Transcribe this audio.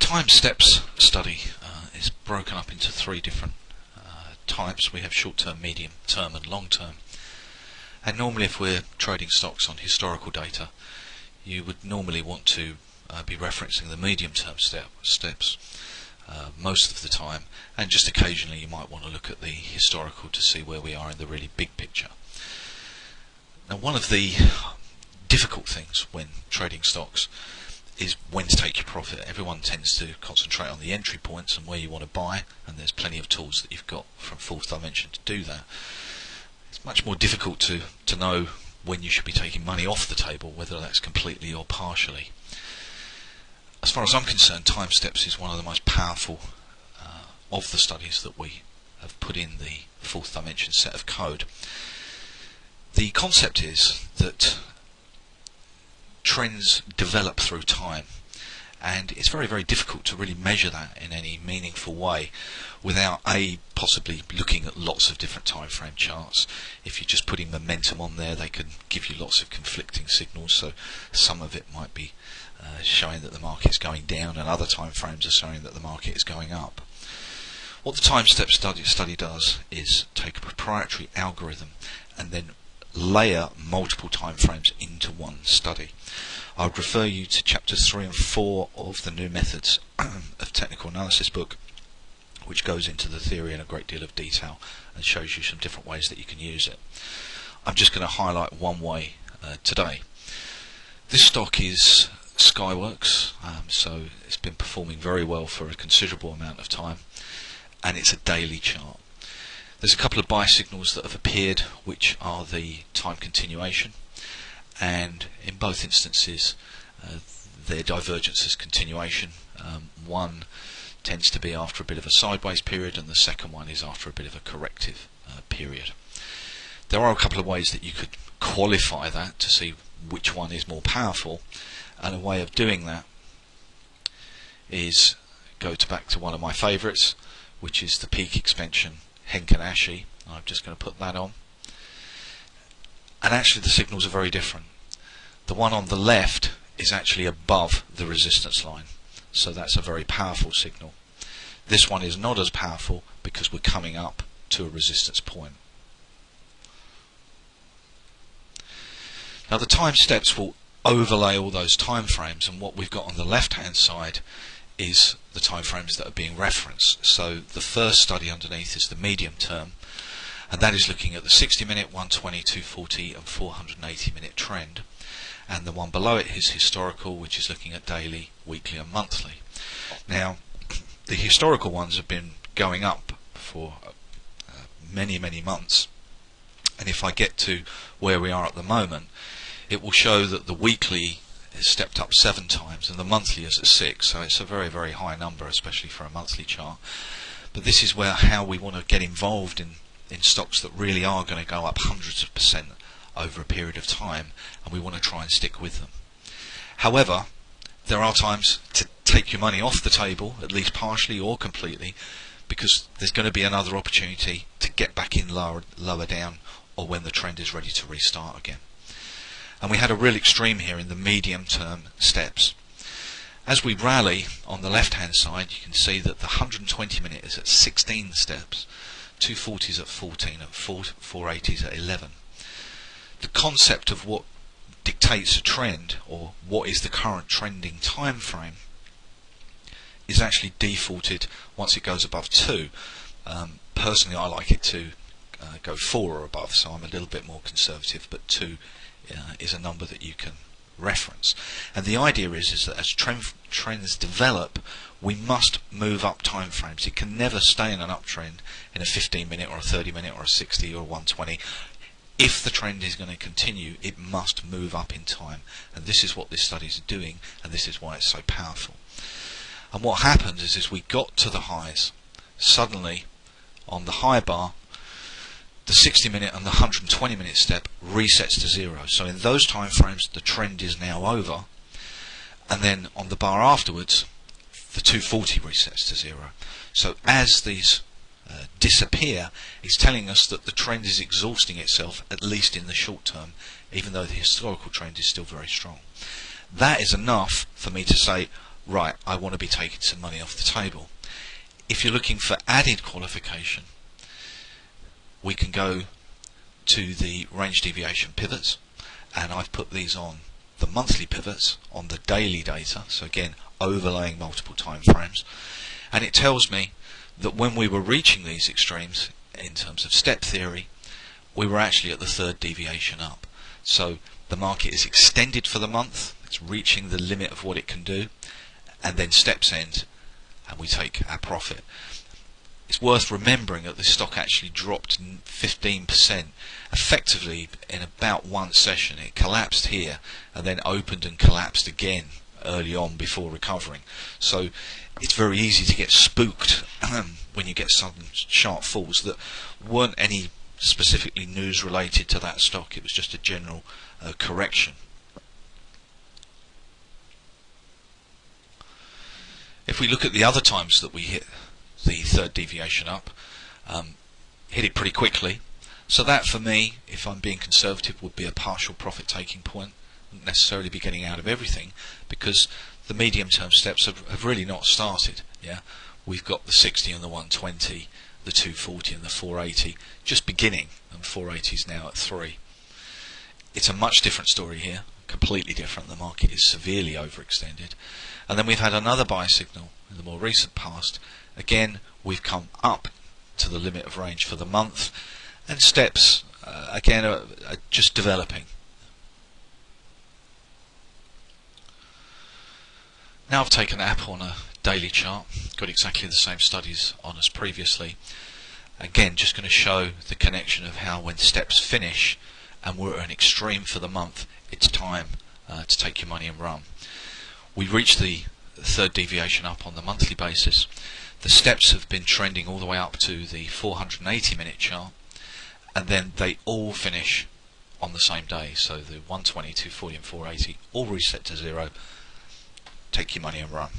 time steps study is broken up into three different types. We have short term, medium term and long term. And normally if we're trading stocks on historical data, you would normally want to be referencing the medium term steps most of the time, and just occasionally you might want to look at the historical to see where we are in the really big picture. Now, one of the difficult things when trading stocks is when to take your profit. Everyone tends to concentrate on the entry points and where you want to buy, and there's plenty of tools that you've got from Fourth Dimension to do that. It's much more difficult to know when you should be taking money off the table, whether that's completely or partially. As far as I'm concerned, time steps is one of the most powerful of the studies that we have put in the Fourth Dimension set of code. The concept is that trends develop through time, and it's very, very difficult to really measure that in any meaningful way without possibly looking at lots of different time frame charts. If you're just putting momentum on there, they can give you lots of conflicting signals. So some of it might be showing that the market's going down, and other time frames are showing that the market is going up. What the time step study does is take a proprietary algorithm and then layer multiple time frames into one study. I would refer you to chapters 3 and 4 of the New Methods of Technical Analysis book, which goes into the theory in a great deal of detail and shows you some different ways that you can use it. I'm just going to highlight one way today. This stock is Skyworks, so it's been performing very well for a considerable amount of time, and it's a daily chart. There's a couple of buy signals that have appeared, which are the time continuation, and in both instances their divergence is continuation. One tends to be after a bit of a sideways period, and the second one is after a bit of a corrective period. There are a couple of ways that you could qualify that to see which one is more powerful, and a way of doing that is back to one of my favourites, which is the peak expansion Henkin Ashi. I'm just going to put that on, and actually the signals are very different. The one on the left is actually above the resistance line, so that's a very powerful signal. This one is not as powerful because we're coming up to a resistance point. Now the time steps will overlay all those time frames, and what we've got on the left hand side is the time frames that are being referenced. So the first study underneath is the medium term, and that is looking at the 60-minute, 120, 240 and 480-minute trend, and the one below it is historical, which is looking at daily, weekly and monthly. Now the historical ones have been going up for many months, and if I get to where we are at the moment, it will show that the weekly is stepped up 7 times and the monthly is at 6, so it's a very, very high number, especially for a monthly chart. But this is how we want to get involved in stocks that really are going to go up hundreds of percent over a period of time, and we want to try and stick with them. However, there are times to take your money off the table, at least partially or completely, because there's going to be another opportunity to get back in lower down, or when the trend is ready to restart again. And we had a real extreme here in the medium term steps. As we rally on the left hand side, you can see that the 120 minute is at 16 steps, 240 is at 14 and 480 is at 11. The concept of what dictates a trend, or what is the current trending time frame, is actually defaulted once it goes above 2. Personally, I like it to go 4 or above, so I'm a little bit more conservative, but 2 is a number that you can reference. And the idea is that as trends develop, we must move up time frames. It can never stay in an uptrend in a 15-minute or a 30-minute or a 60 or a 120. If the trend is going to continue, it must move up in time, and this is what this study is doing, and this is why it's so powerful. And what happens is we got to the highs. Suddenly, on the high bar, the 60-minute and the 120-minute step resets to 0. So in those time frames, the trend is now over, and then on the bar afterwards, the 240 resets to 0. So as these disappear, it's telling us that the trend is exhausting itself, at least in the short term, even though the historical trend is still very strong. That is enough for me to say, right, I want to be taking some money off the table. If you're looking for added qualification, we can go to the range deviation pivots, and I've put these on the monthly pivots on the daily data, so again overlaying multiple time frames, and it tells me that when we were reaching these extremes in terms of step theory, we were actually at the third deviation up. So the market is extended for the month, it's reaching the limit of what it can do, and then steps end and we take our profit. It's worth remembering that the stock actually dropped 15% effectively in about one session. It collapsed here and then opened and collapsed again early on before recovering. So it's very easy to get spooked when you get sudden sharp falls that weren't any specifically news related to that stock. It was just a general correction. If we look at the other times that we hit the third deviation up, hit it pretty quickly. So that for me, if I'm being conservative, would be a partial profit taking point. Wouldn't necessarily be getting out of everything, because the medium term steps have really not started. Yeah, we've got the 60 and the 120, the 240 and the 480 just beginning, and 480 is now at 3. It's a much different story here, completely different. The market is severely overextended, and then we've had another buy signal in the more recent past. Again, we've come up to the limit of range for the month, and steps again are just developing. Now I've taken Apple on a daily chart, got exactly the same studies on as previously. Again, just going to show the connection of how when steps finish and we're at an extreme for the month, it's time to take your money and run. We reached the third deviation up on the monthly basis. The steps have been trending all the way up to the 480-minute chart, and then they all finish on the same day. So the 120, 240 and 480 all reset to zero. Take your money and run.